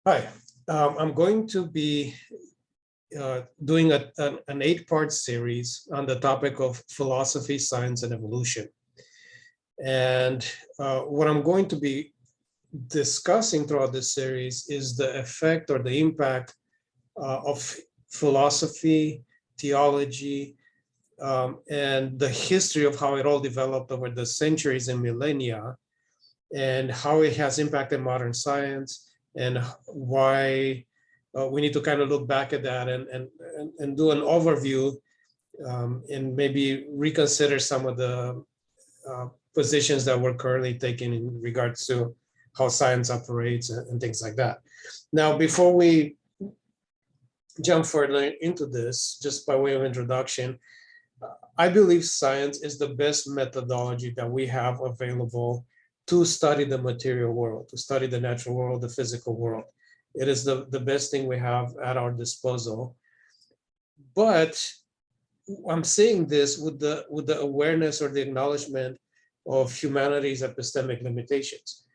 Hi, I'm going to be doing an 8-part series on the topic of philosophy, science, and evolution. And what I'm going to be discussing throughout this series is the effect or the impact of philosophy, theology, and the history of how it all developed over the centuries and millennia, and how it has impacted modern science, and why we need to kind of look back at that and do an overview, and maybe reconsider some of the positions that we're currently taking in regards to how science operates and things like that. Now, before we jump further into this, just by way of introduction, I believe science is the best methodology that we have available to study the material world, to study the natural world, the physical world. It is the best thing we have at our disposal. But I'm saying this with the awareness or the acknowledgement of humanity's epistemic limitations.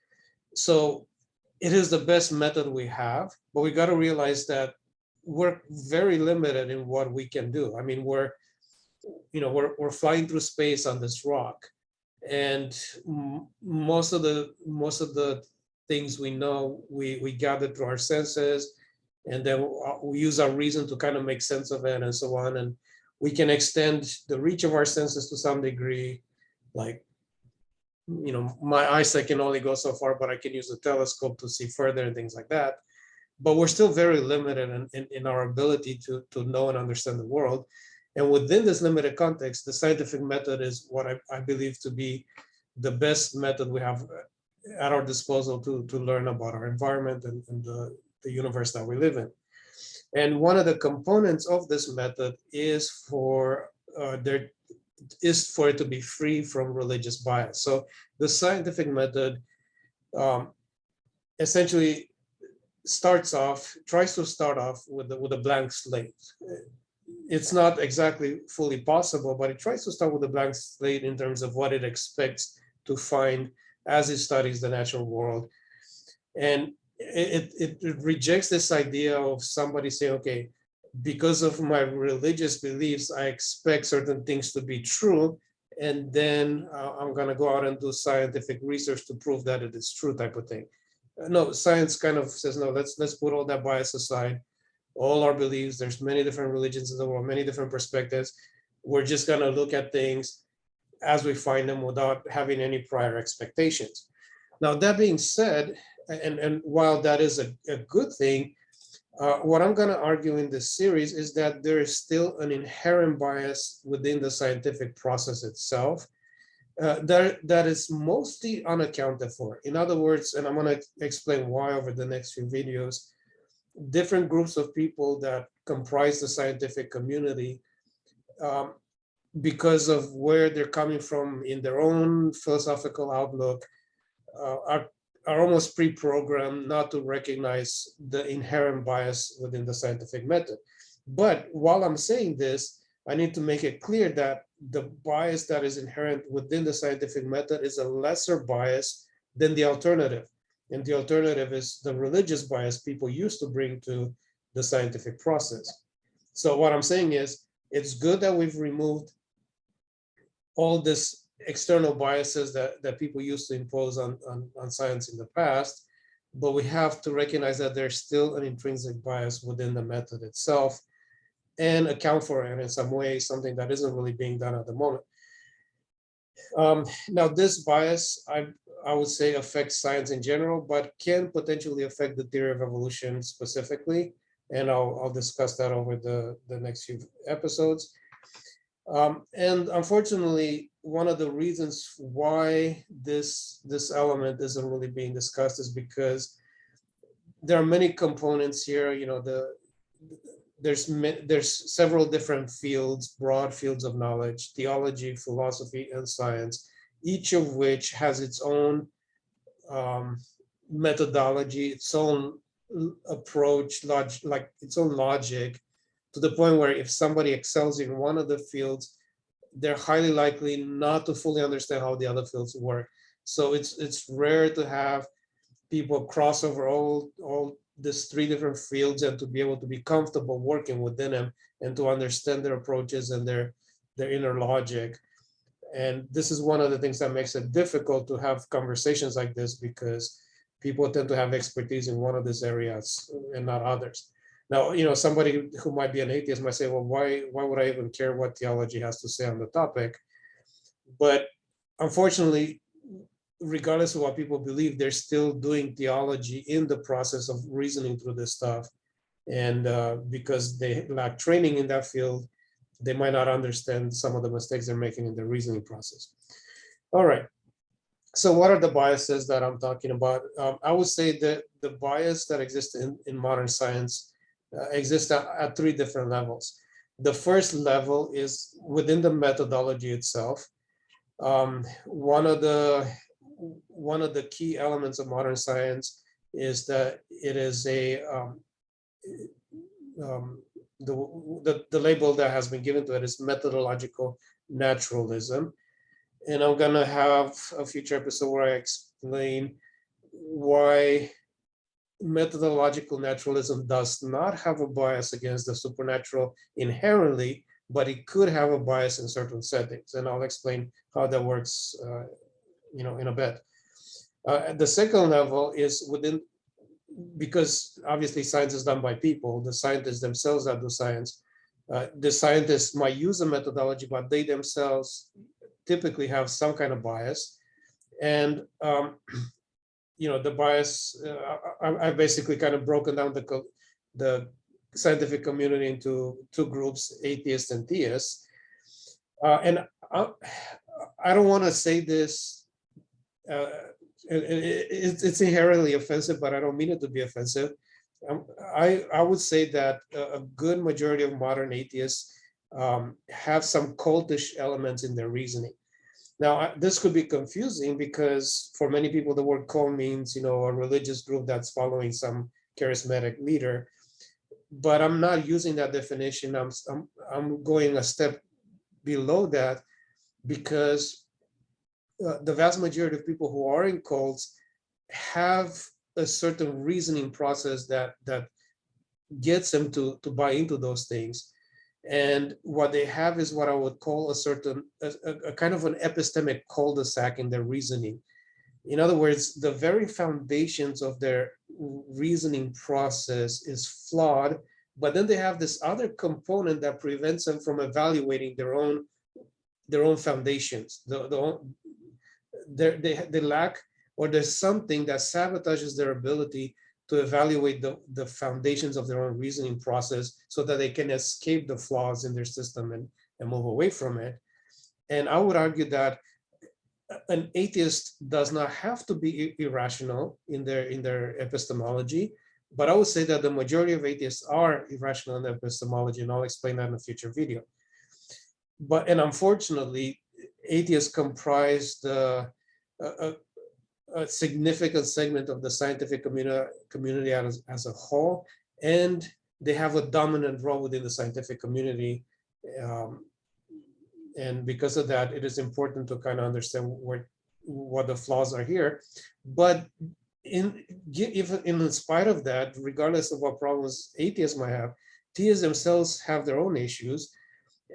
So it is the best method we have, but we got to realize that we're very limited in what we can do. I mean, we're flying through space on this rock, and most of the things we know, we gather through our senses, and then we use our reason to kind of make sense of it and so on. And we can extend the reach of our senses to some degree. Like, my eyesight can only go so far, but I can use a telescope to see further and things like that. But we're still very limited in our ability to know and understand the world. And within this limited context, the scientific method is what I believe to be the best method we have at our disposal to learn about our environment and the universe that we live in. And one of the components of this method is for it to be free from religious bias. So the scientific method essentially tries to start off with a blank slate. It's not exactly fully possible, but it tries to start with a blank slate in terms of what it expects to find as it studies the natural world. And it rejects this idea of somebody saying, okay, because of my religious beliefs, I expect certain things to be true, and then I'm going to go out and do scientific research to prove that it is true, type of thing. No, science kind of says, no, let's put all that bias aside. All our beliefs, there's many different religions in the world, many different perspectives. We're just going to look at things as we find them without having any prior expectations. Now, that being said, and while that is a good thing, what I'm going to argue in this series is that there is still an inherent bias within the scientific process itself that is mostly unaccounted for. In other words, and I'm going to explain why over the next few videos, different groups of people that comprise the scientific community, because of where they're coming from in their own philosophical outlook, are almost pre-programmed not to recognize the inherent bias within the scientific method. But while I'm saying this, I need to make it clear that the bias that is inherent within the scientific method is a lesser bias than the alternative. And the alternative is the religious bias people used to bring to the scientific process. So what I'm saying is, it's good that we've removed all this external biases that people used to impose on science in the past, but we have to recognize that there's still an intrinsic bias within the method itself and account for it in some way, something that isn't really being done at the moment. Now, this bias, I would say, affects science in general, but can potentially affect the theory of evolution specifically, and I'll discuss that over the next few episodes. And unfortunately, one of the reasons why this element isn't really being discussed is because there are many components here. There's several different fields, broad fields of knowledge: theology, philosophy, and science, each of which has its own methodology, its own approach, like its own logic, to the point where if somebody excels in one of the fields, they're highly likely not to fully understand how the other fields work. So it's rare to have people cross over all these three different fields and to be able to be comfortable working within them and to understand their approaches and their inner logic. And this is one of the things that makes it difficult to have conversations like this, because people tend to have expertise in one of these areas and not others. Now, somebody who might be an atheist might say, well, why would I even care what theology has to say on the topic? But unfortunately, regardless of what people believe, they're still doing theology in the process of reasoning through this stuff. And because they lack training in that field, they might not understand some of the mistakes they're making in the reasoning process. All right. So what are the biases that I'm talking about? I would say that the bias that exists in modern science exists at three different levels. The first level is within the methodology itself. One of the key elements of modern science is that it is the label that has been given to it is methodological naturalism. And I'm gonna have a future episode where I explain why methodological naturalism does not have a bias against the supernatural inherently, but it could have a bias in certain settings. And I'll explain how that works in a bit. The second level is within, because obviously science is done by people, the scientists themselves that do science. The scientists might use a methodology, but they themselves typically have some kind of bias. And the bias, I've basically kind of broken down the scientific community into two groups, atheists and theists. And I don't want to say this, it's inherently offensive, but I don't mean it to be offensive. I would say that a good majority of modern atheists have some cultish elements in their reasoning. Now, this could be confusing because for many people, the word cult means, a religious group that's following some charismatic leader. But I'm not using that definition. I'm going a step below that, because the vast majority of people who are in cults have a certain reasoning process that gets them to buy into those things. And what they have is what I would call a kind of an epistemic cul-de-sac in their reasoning. In other words, the very foundations of their reasoning process is flawed, but then they have this other component that prevents them from evaluating their own foundations. They lack, or there's something that sabotages their ability to evaluate the foundations of their own reasoning process so that they can escape the flaws in their system and move away from it. And I would argue that an atheist does not have to be irrational in their epistemology, but I would say that the majority of atheists are irrational in their epistemology, and I'll explain that in a future video. And unfortunately, atheists comprise a significant segment of the scientific community as a whole, and they have a dominant role within the scientific community. And because of that, it is important to kind of understand what the flaws are here. But in spite of that, regardless of what problems atheists might have, theists themselves have their own issues.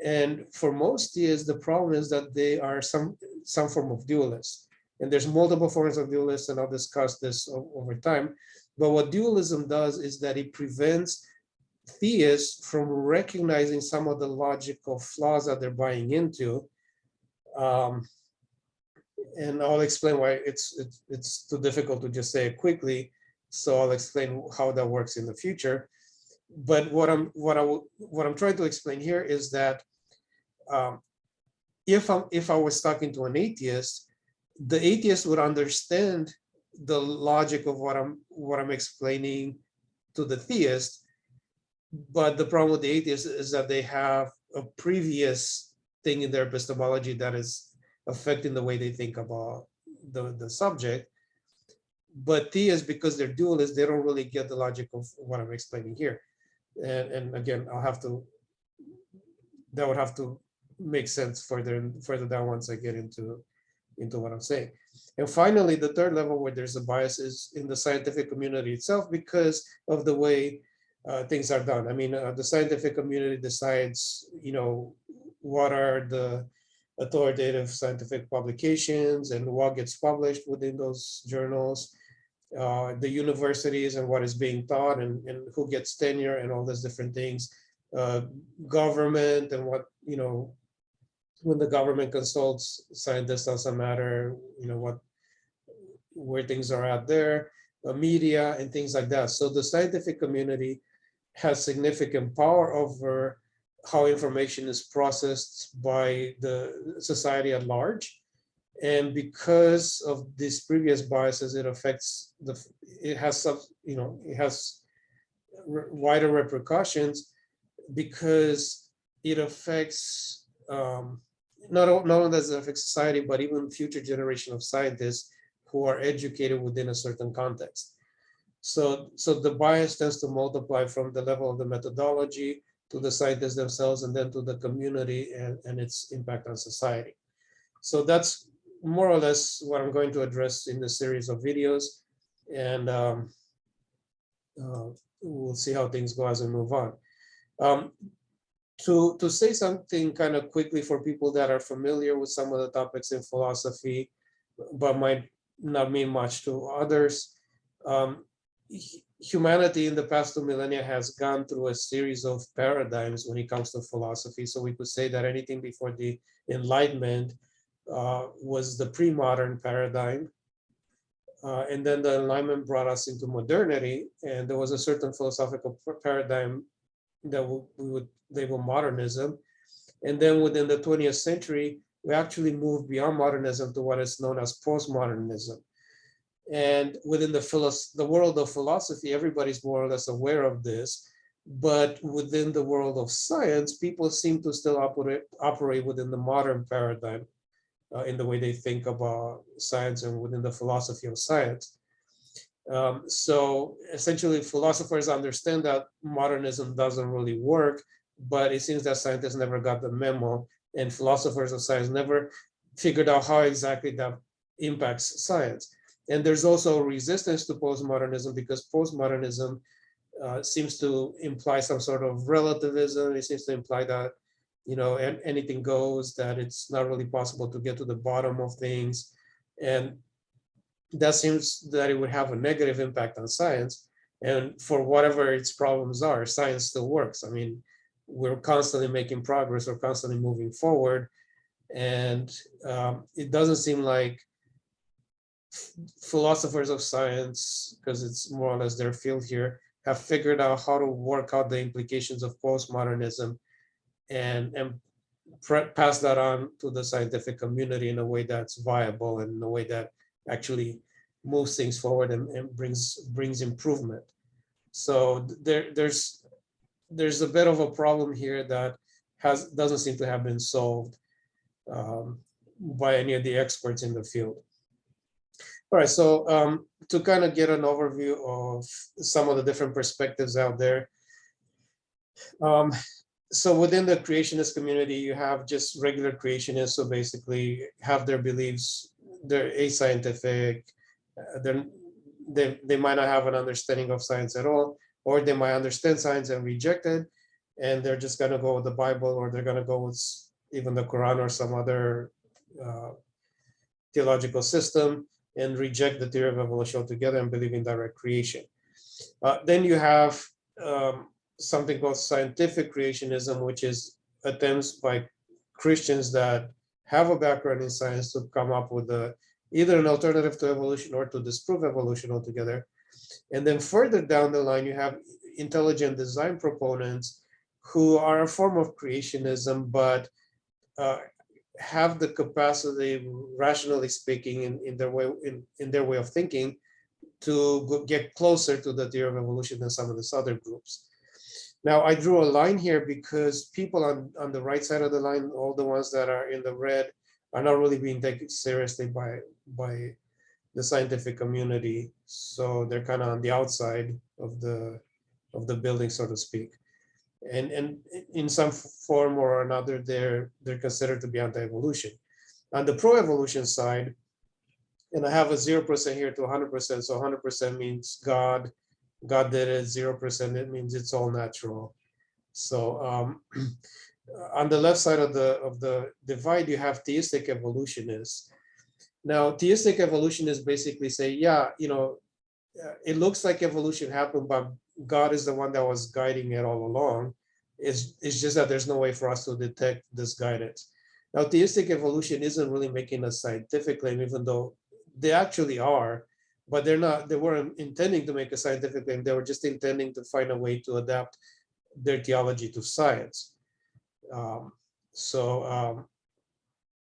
And for most theists, the problem is that they are some form of dualist. And there's multiple forms of dualists, and I'll discuss this over time. But what dualism does is that it prevents theists from recognizing some of the logical flaws that they're buying into. And I'll explain why it's too difficult to just say it quickly. So I'll explain how that works in the future. But what I'm trying to explain here is that if I was talking to an atheist, the atheist would understand the logic of what I'm explaining to the theist. But the problem with the atheist is that they have a previous thing in their epistemology that is affecting the way they think about the subject. But theists, because they're dualists, they don't really get the logic of what I'm explaining here. And again, that would have to make sense further down once I get into what I'm saying. And finally, the third level where there's a bias is in the scientific community itself because of the way things are done. I mean, the scientific community decides, what are the authoritative scientific publications and what gets published within those journals, the universities and what is being taught and who gets tenure and all those different things, government and what, when the government consults scientists on some matter, where things are out there, media and things like that. So the scientific community has significant power over how information is processed by the society at large. And because of these previous biases, it affects it has some, it has wider repercussions because it affects not only does it affect society, but even future generation of scientists who are educated within a certain context. So the bias tends to multiply from the level of the methodology to the scientists themselves, and then to the community and its impact on society. So that's more or less what I'm going to address in this series of videos. And we'll see how things go as we move on. To say something kind of quickly for people that are familiar with some of the topics in philosophy, but might not mean much to others. Humanity in the past 2 millennia has gone through a series of paradigms when it comes to philosophy. So we could say that anything before the Enlightenment was the pre-modern paradigm. And then the Enlightenment brought us into modernity, and there was a certain philosophical paradigm that we would label modernism. And then within the 20th century, we actually moved beyond modernism to what is known as postmodernism. And within the world of philosophy, everybody's more or less aware of this. But within the world of science, people seem to still operate within the modern paradigm in the way they think about science and within the philosophy of science. So essentially, philosophers understand that modernism doesn't really work, but it seems that scientists never got the memo, and philosophers of science never figured out how exactly that impacts science. And there's also resistance to postmodernism because postmodernism seems to imply some sort of relativism. It seems to imply that, anything goes, that it's not really possible to get to the bottom of things. And that seems that it would have a negative impact on science. And for whatever its problems are, science still works. I mean, we're constantly making progress, we're constantly moving forward. And it doesn't seem like philosophers of science, because it's more or less their field here, have figured out how to work out the implications of postmodernism and pass that on to the scientific community in a way that's viable and in a way that actually moves things forward and brings improvement. So there's a bit of a problem here that doesn't seem to have been solved by any of the experts in the field. All right, so to kind of get an overview of some of the different perspectives out there. So within the creationist community, you have just regular creationists, so basically have their beliefs, they're ascientific, they might not have an understanding of science at all, or they might understand science and reject it, and they're just going to go with the Bible, or they're going to go with even the Quran or some other theological system and reject the theory of evolution altogether and believe in direct creation. Then you have something called scientific creationism, which is attempts by Christians that have a background in science to come up with either an alternative to evolution or to disprove evolution altogether. And then further down the line, you have intelligent design proponents who are a form of creationism, but have the capacity, rationally speaking, in their way of thinking, to get closer to the theory of evolution than some of these other groups. Now, I drew a line here because people on the right side of the line, all the ones that are in the red, are not really being taken seriously by the scientific community. So they're kind of on the outside of the building, so to speak. And in some form or another, they're considered to be anti-evolution. On the pro-evolution side, and I have a 0% here to 100%. So 100% means God did it. 0% it means it's all natural. So on the left side of the divide, you have theistic evolutionists. Now, theistic evolutionists basically say, yeah, it looks like evolution happened, but God is the one that was guiding it all along. It's just that there's no way for us to detect this guidance. Now, theistic evolution isn't really making a scientific claim, even though they actually are, but they weren't intending to make a scientific claim. They were just intending to find a way to adapt their theology to science. So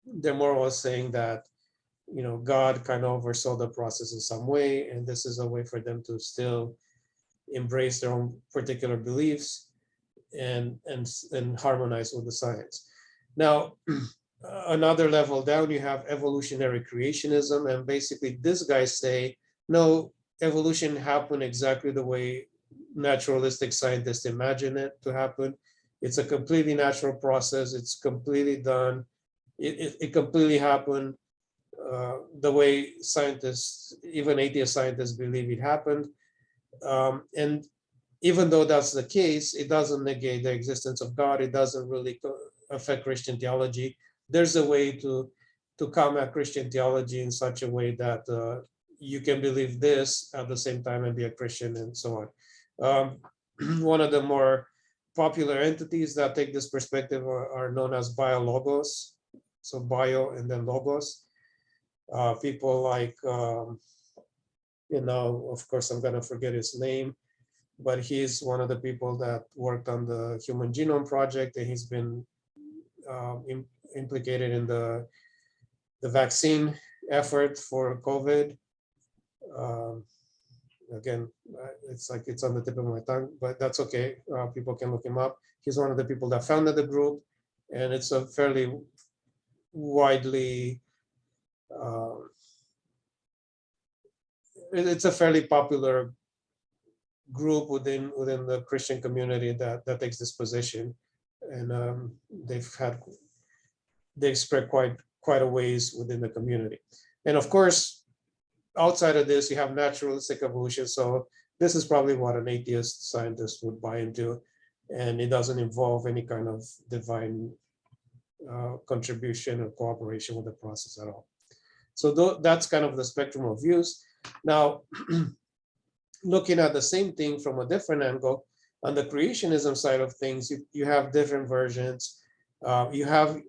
they're more or less saying that, God kind of oversaw the process in some way, and this is a way for them to still embrace their own particular beliefs and harmonize with the science. Now, another level down, you have evolutionary creationism, and basically these guys say, no, evolution happened exactly the way naturalistic scientists imagine it to happen. It's a completely natural process. It's completely done. It completely happened the way scientists, even atheist scientists, believe it happened. And even though that's the case, it doesn't negate the existence of God. It doesn't really affect Christian theology. There's a way to combat Christian theology in such a way that you can believe this at the same time and be a Christian, and so on. One of the more popular entities that take this perspective are known as Biologos. So bio and then logos. People like, of course, I'm going to forget his name, but he's one of the people that worked on the Human Genome Project, and he's been implicated in the vaccine effort for COVID. Again, it's like it's on the tip of my tongue, but that's okay. People can look him up. He's one of the people that founded the group, and it's a fairly widely it's a fairly popular group within the Christian community that takes this position, and they've spread quite a ways within the community. And of course, outside of this, you have naturalistic evolution. So this is probably what an atheist scientist would buy into, and it doesn't involve any kind of divine contribution or cooperation with the process at all. So that's kind of the spectrum of views. Now, looking at the same thing from a different angle, on the creationism side of things, you have different versions. You have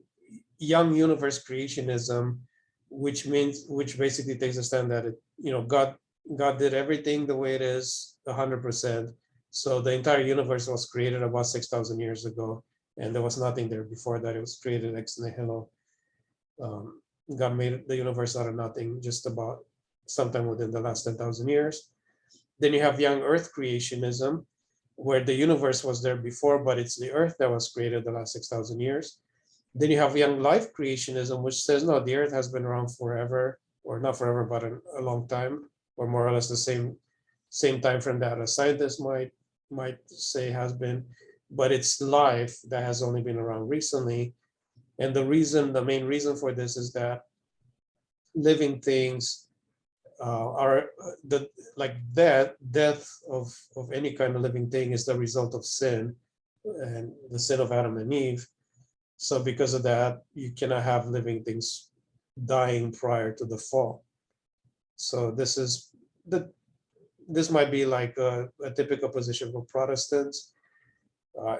young universe creationism, which basically takes a stand that God did everything the way it is 100%. So the entire universe was created about 6,000 years ago, and there was nothing there before that. It was created ex nihilo. God made the universe out of nothing just about sometime within the last 10,000 years. Then you have young earth creationism, where the universe was there before, but it's the earth that was created the last 6,000 years. Then you have young life creationism, which says, no, the earth has been around forever, or not forever, but a long time, or more or less the same time frame that a scientist might say has been, but it's life that has only been around recently. And the main reason for this is that living things are death of any kind of living thing is the result of sin, and the sin of Adam and Eve. So because of that, you cannot have living things dying prior to the fall. So this might be like a typical position for Protestants.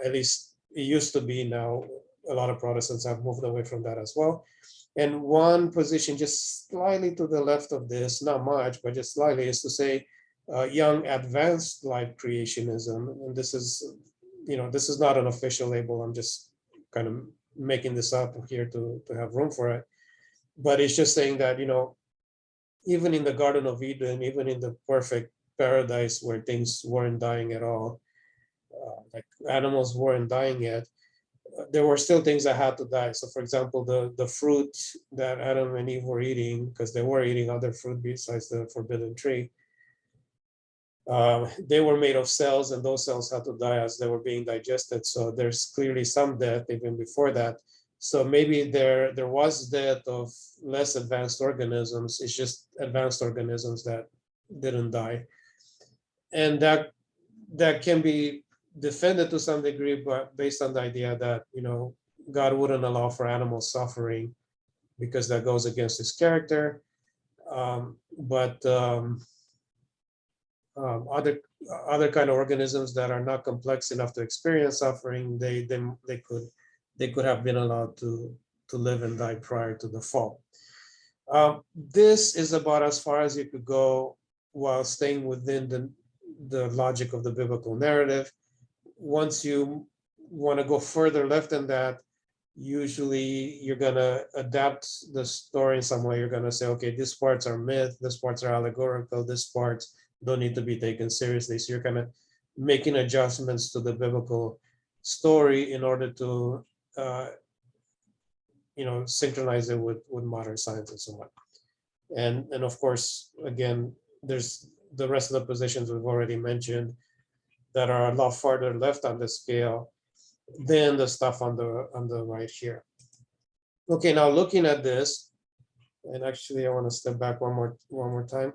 At least it used to be. Now a lot of Protestants have moved away from that as well. And one position just slightly to the left of this, not much, but just slightly, is to say young advanced life creationism. And this is not an official label. I'm just kind of making this up here to have room for it. But it's just saying that, even in the Garden of Eden, even in the perfect paradise where things weren't dying at all, like animals weren't dying yet, there were still things that had to die. So for example, the fruit that Adam and Eve were eating, because they were eating other fruit besides the forbidden tree, they were made of cells, and those cells had to die as they were being digested. So there's clearly some death even before that. So maybe there was death of less advanced organisms. It's just advanced organisms that didn't die, and that can be defended to some degree, but based on the idea that God wouldn't allow for animal suffering because that goes against his character. But other kind of organisms that are not complex enough to experience suffering, they could have been allowed to live and die prior to the fall. This is about as far as you could go while staying within the logic of the biblical narrative. Once you want to go further left than that, usually you're going to adapt the story in some way. You're going to say, okay, these parts are myth, these parts are allegorical, these parts don't need to be taken seriously. So you're kind of making adjustments to the biblical story in order to synchronize it with modern science and so on. And of course, again, there's the rest of the positions we've already mentioned that are a lot farther left on the scale than the stuff on the right here. Okay, now looking at this, and actually I want to step back one more time.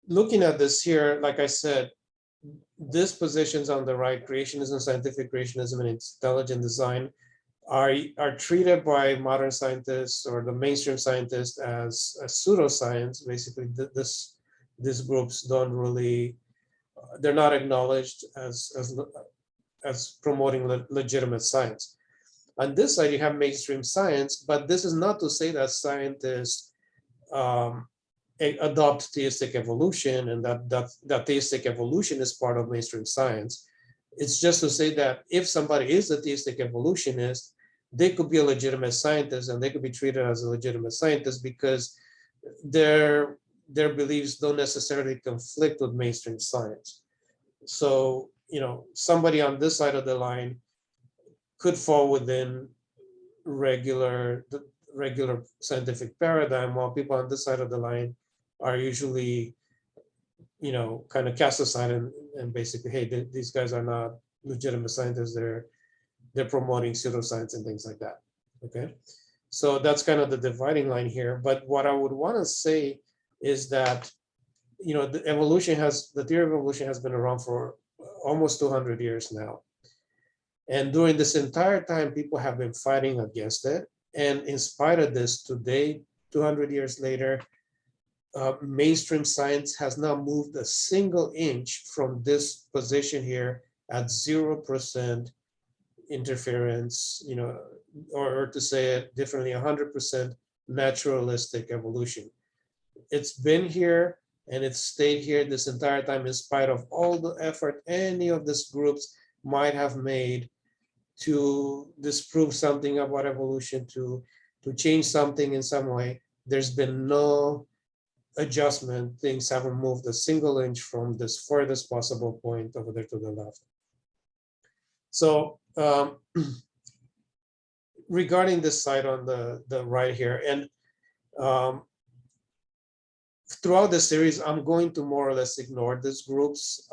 Looking at this here, like I said, these positions on the right, creationism, scientific creationism, and intelligent design, are treated by modern scientists or the mainstream scientists as pseudoscience. Basically, these groups don't really, they're not acknowledged as promoting legitimate science. On this side, you have mainstream science, but this is not to say that scientists adopt theistic evolution and that theistic evolution is part of mainstream science. It's just to say that if somebody is a theistic evolutionist, they could be a legitimate scientist and they could be treated as a legitimate scientist because their beliefs don't necessarily conflict with mainstream science. So, somebody on this side of the line could fall within the regular scientific paradigm, while people on this side of the line are usually, kind of cast aside and basically, hey, these guys are not legitimate scientists. They're promoting pseudoscience and things like that. Okay, so that's kind of the dividing line here. But what I would want to say is that the theory of evolution has been around for almost 200 years now. And during this entire time, people have been fighting against it. And in spite of this, today, 200 years later, mainstream science has not moved a single inch from this position here at 0% interference, or to say it differently, 100% naturalistic evolution. It's been here and it's stayed here this entire time in spite of all the effort any of these groups might have made to disprove something about evolution, to change something in some way. There's been no adjustment. Things haven't moved a single inch from this furthest possible point over there to the left. So regarding this side on the right here, and throughout the series, I'm going to more or less ignore these groups.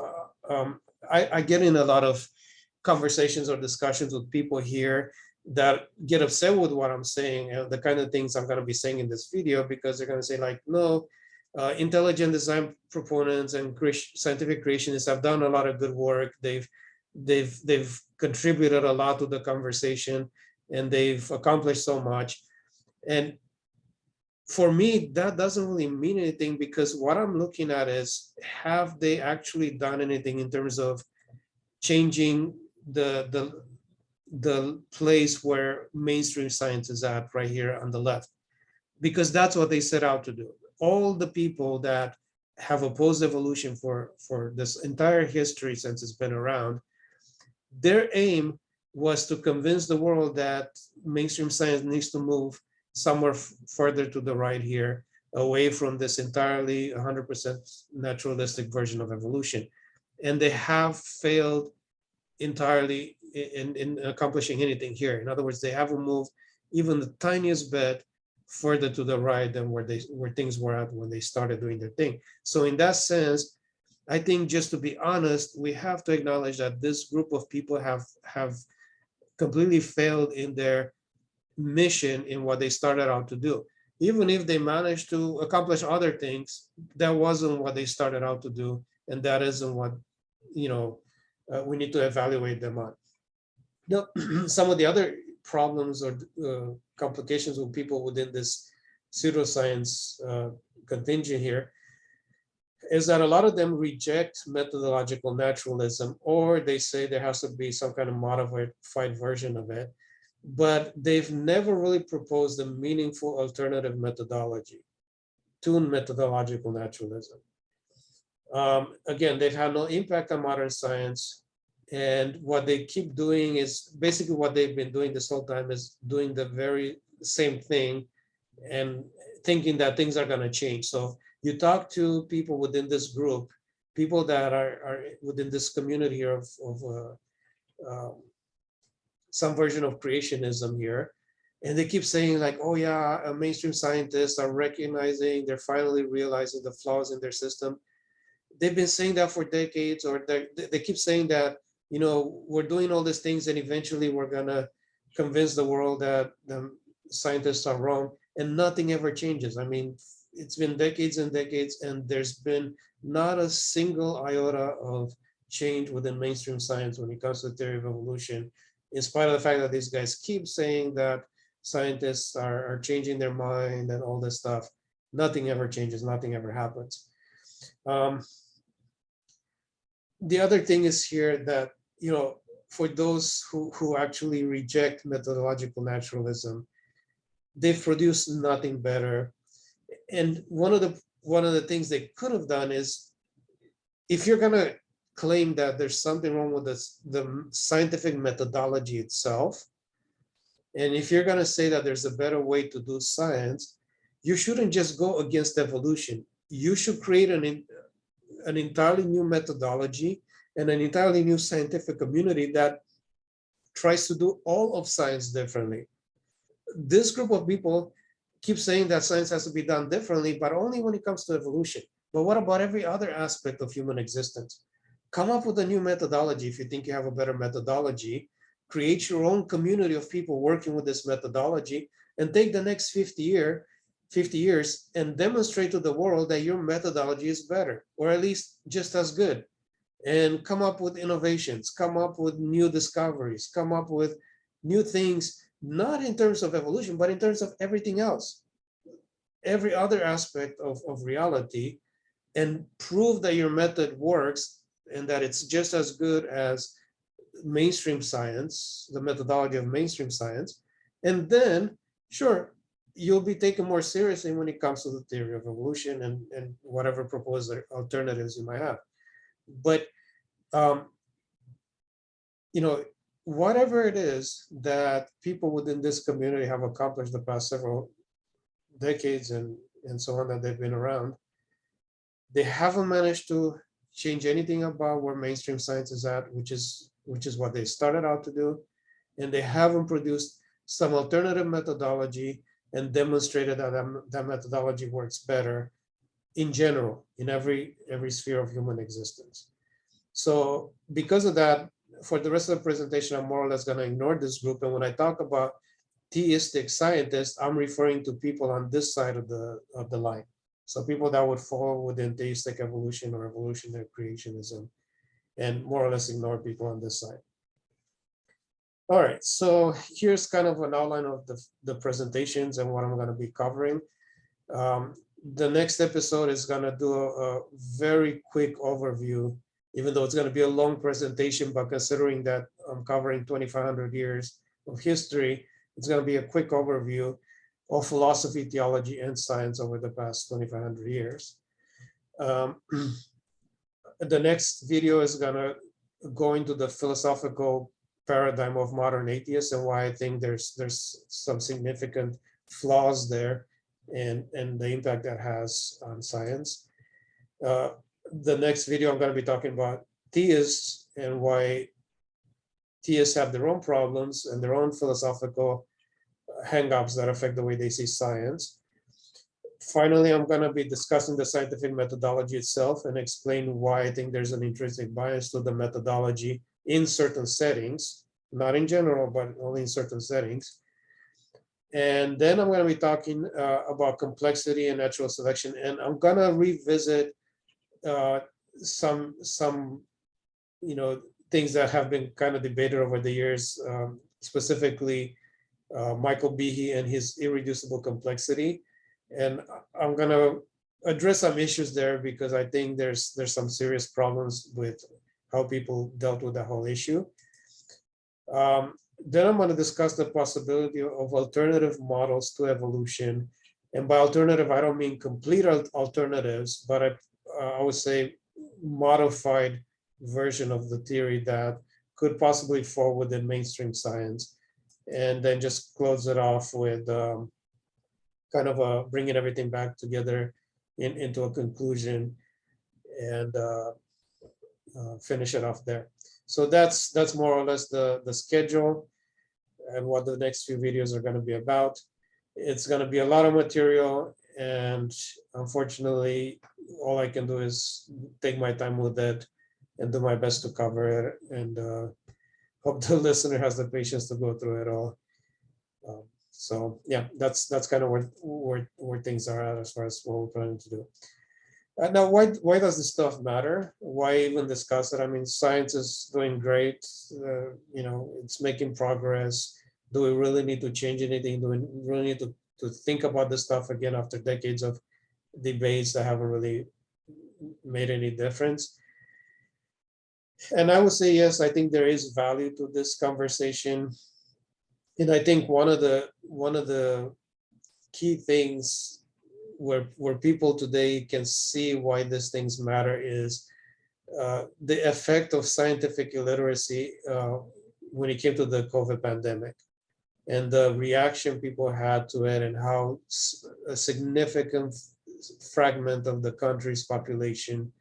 I get in a lot of conversations or discussions with people here that get upset with what I'm saying and the kind of things I'm going to be saying in this video, because they're going to say like, no, intelligent design proponents and scientific creationists have done a lot of good work. They've contributed a lot to the conversation and they've accomplished so much. And for me, that doesn't really mean anything, because what I'm looking at is, have they actually done anything in terms of changing the place where mainstream science is at right here on the left? Because that's what they set out to do. All the people that have opposed evolution for this entire history since it's been around, their aim was to convince the world that mainstream science needs to move somewhere further to the right here, away from this entirely 100% naturalistic version of evolution. And they have failed entirely in accomplishing anything here. In other words, they haven't moved even the tiniest bit further to the right than where things were at when they started doing their thing. So in that sense, I think, just to be honest, we have to acknowledge that this group of people have completely failed in their mission in what they started out to do. Even if they managed to accomplish other things, that wasn't what they started out to do, and that isn't what we need to evaluate them on. Now, some of the other problems or complications with people within this pseudoscience contingent here is that a lot of them reject methodological naturalism, or they say there has to be some kind of modified version of it, but they've never really proposed a meaningful alternative methodology to methodological naturalism. Again, they've had no impact on modern science. And what they keep doing is basically what they've been doing this whole time is doing the very same thing and thinking that things are going to change. So you talk to people within this group, people that are within this community of some version of creationism here, and they keep saying like, oh yeah, mainstream scientists are recognizing, they're finally realizing the flaws in their system. They've been saying that for decades, or they keep saying that, we're doing all these things and eventually we're gonna convince the world that the scientists are wrong, and nothing ever changes. I mean, it's been decades and decades, and there's been not a single iota of change within mainstream science when it comes to the theory of evolution, in spite of the fact that these guys keep saying that scientists are changing their mind and all this stuff. Nothing ever changes, nothing ever happens. The other thing is here that, for those who actually reject methodological naturalism, they've produced nothing better. And one of the things they could have done is, if you're going to claim that there's something wrong with the scientific methodology itself, and if you're going to say that there's a better way to do science, you shouldn't just go against evolution. You should create an entirely new methodology and an entirely new scientific community that tries to do all of science differently. This group of people keep saying that science has to be done differently, but only when it comes to evolution. But what about every other aspect of human existence? Come up with a new methodology if you think you have a better methodology. Create your own community of people working with this methodology, and take the next 50 years and demonstrate to the world that your methodology is better, or at least just as good. And come up with innovations, come up with new discoveries, come up with new things, not in terms of evolution, but in terms of everything else, every other aspect of reality, and prove that your method works and that it's just as good as mainstream science, the methodology of mainstream science. And then, sure, you'll be taken more seriously when it comes to the theory of evolution and whatever proposed alternatives you might have. But, whatever it is that people within this community have accomplished the past several decades and so on that they've been around, they haven't managed to change anything about where mainstream science is at, which is what they started out to do. And they haven't produced some alternative methodology and demonstrated that that methodology works better in general in every sphere of human existence. So because of that, for the rest of the presentation, I'm more or less going to ignore this group. And when I talk about theistic scientists, I'm referring to people on this side of the line. So people that would fall within theistic evolution or evolutionary creationism, and more or less ignore people on this side. All right, so here's kind of an outline of the presentations and what I'm going to be covering. The next episode is going to do a very quick overview, even though it's going to be a long presentation, but considering that I'm covering 2,500 years of history, it's going to be a quick overview of philosophy, theology, and science over the past 2,500 years. The next video is going to go into the philosophical paradigm of modern atheists and why I think there's some significant flaws there and the impact that has on science. The next video, I'm going to be talking about theists and why theists have their own problems and their own philosophical hang-ups that affect the way they see science. Finally, I'm going to be discussing the scientific methodology itself and explain why I think there's an intrinsic bias to the methodology in certain settings, not in general, but only in certain settings. And then I'm going to be talking about complexity and natural selection, and I'm going to revisit uh, some things that have been kind of debated over the years, specifically Michael Behe and his irreducible complexity. And I'm going to address some issues there because I think there's some serious problems with how people dealt with the whole issue. Then I'm going to discuss the possibility of alternative models to evolution. And by alternative, I don't mean complete alternatives, but I would say modified version of the theory that could possibly fall within mainstream science. And then just close it off with kind of bringing everything back together into a conclusion and finish it off there. So that's more or less the schedule and what the next few videos are going to be about. It's going to be a lot of material, and unfortunately, all I can do is take my time with it and do my best to cover it, and hope the listener has the patience to go through it all. So yeah, that's kind of where things are at as far as what we're planning to do. Now, why does this stuff matter? Why even discuss it? I mean, science is doing great. It's making progress. Do we really need to change anything? Do we really need to think about this stuff again after decades of debates that haven't really made any difference? And I would say yes. I think there is value to this conversation, and I think one of the key things where people today can see why these things matter is the effect of scientific illiteracy when it came to the COVID pandemic, and the reaction people had to it, and how a significant fragment of the country's population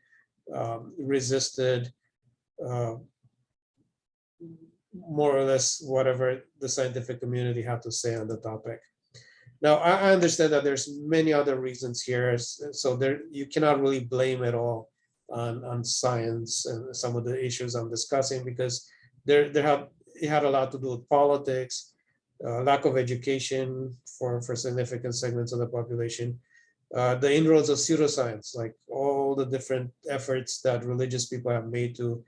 resisted more or less whatever the scientific community had to say on the topic. Now, I understand that there's many other reasons here, so you cannot really blame it all on science and some of the issues I'm discussing, because it had a lot to do with politics, lack of education for significant segments of the population, the inroads of pseudoscience, like all the different efforts that religious people have made to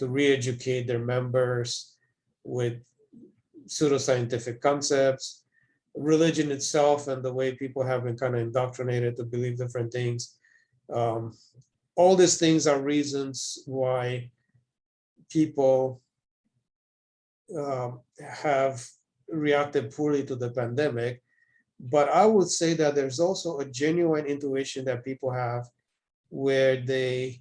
re-educate their members with pseudoscientific concepts, religion itself, and the way people have been kind of indoctrinated to believe different things. All these things are reasons why people have reacted poorly to the pandemic. But I would say that there's also a genuine intuition that people have where they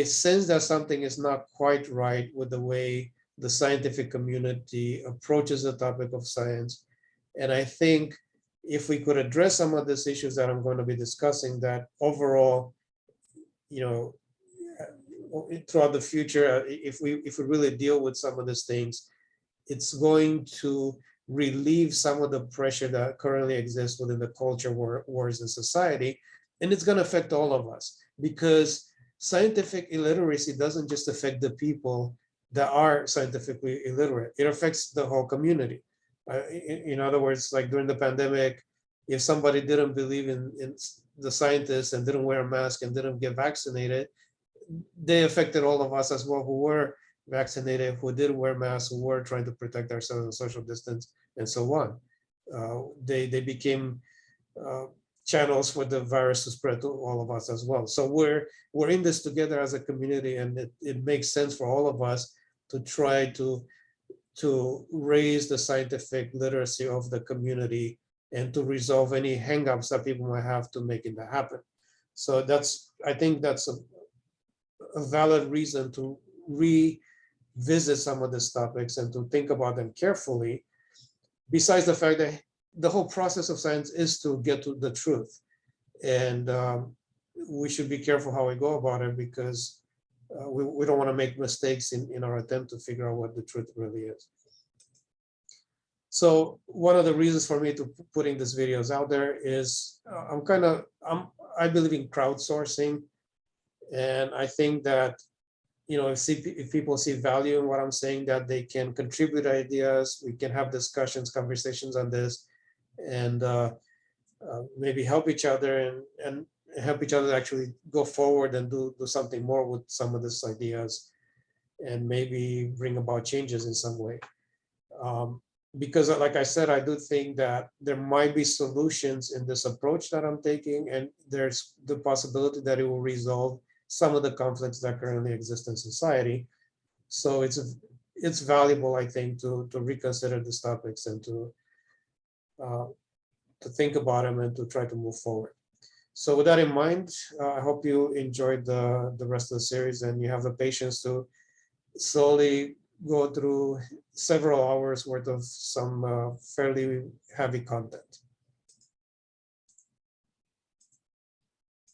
sense that something is not quite right with the way the scientific community approaches the topic of science. And I think if we could address some of these issues that I'm going to be discussing, that overall, throughout the future, if we really deal with some of these things, it's going to relieve some of the pressure that currently exists within the culture wars in society. And it's going to affect all of us, because scientific illiteracy doesn't just affect the people that are scientifically illiterate. It affects the whole community. In other words, like during the pandemic, if somebody didn't believe in the scientists and didn't wear a mask and didn't get vaccinated, they affected all of us as well, who were vaccinated, who did wear masks, who were trying to protect ourselves and social distance, and so on. They became channels for the virus to spread to all of us as well. So we're in this together as a community, and it makes sense for all of us to try to raise the scientific literacy of the community and to resolve any hangups that people might have to making that happen. So I think that's a valid reason to revisit some of these topics and to think about them carefully, besides the fact that the whole process of science is to get to the truth. And we should be careful how we go about it, because we don't want to make mistakes in our attempt to figure out what the truth really is. So one of the reasons for me to putting these videos out there is I believe in crowdsourcing. And I think that if people see value in what I'm saying, that they can contribute ideas, we can have discussions, conversations on this, and maybe help each other and help each other actually go forward and do something more with some of these ideas, and maybe bring about changes in some way. Because like I said, I do think that there might be solutions in this approach that I'm taking, and there's the possibility that it will resolve some of the conflicts that currently exist in society. So it's valuable, I think, to reconsider these topics and uh, to think about them and to try to move forward. So with that in mind, I hope you enjoyed the rest of the series and you have the patience to slowly go through several hours worth of some fairly heavy content.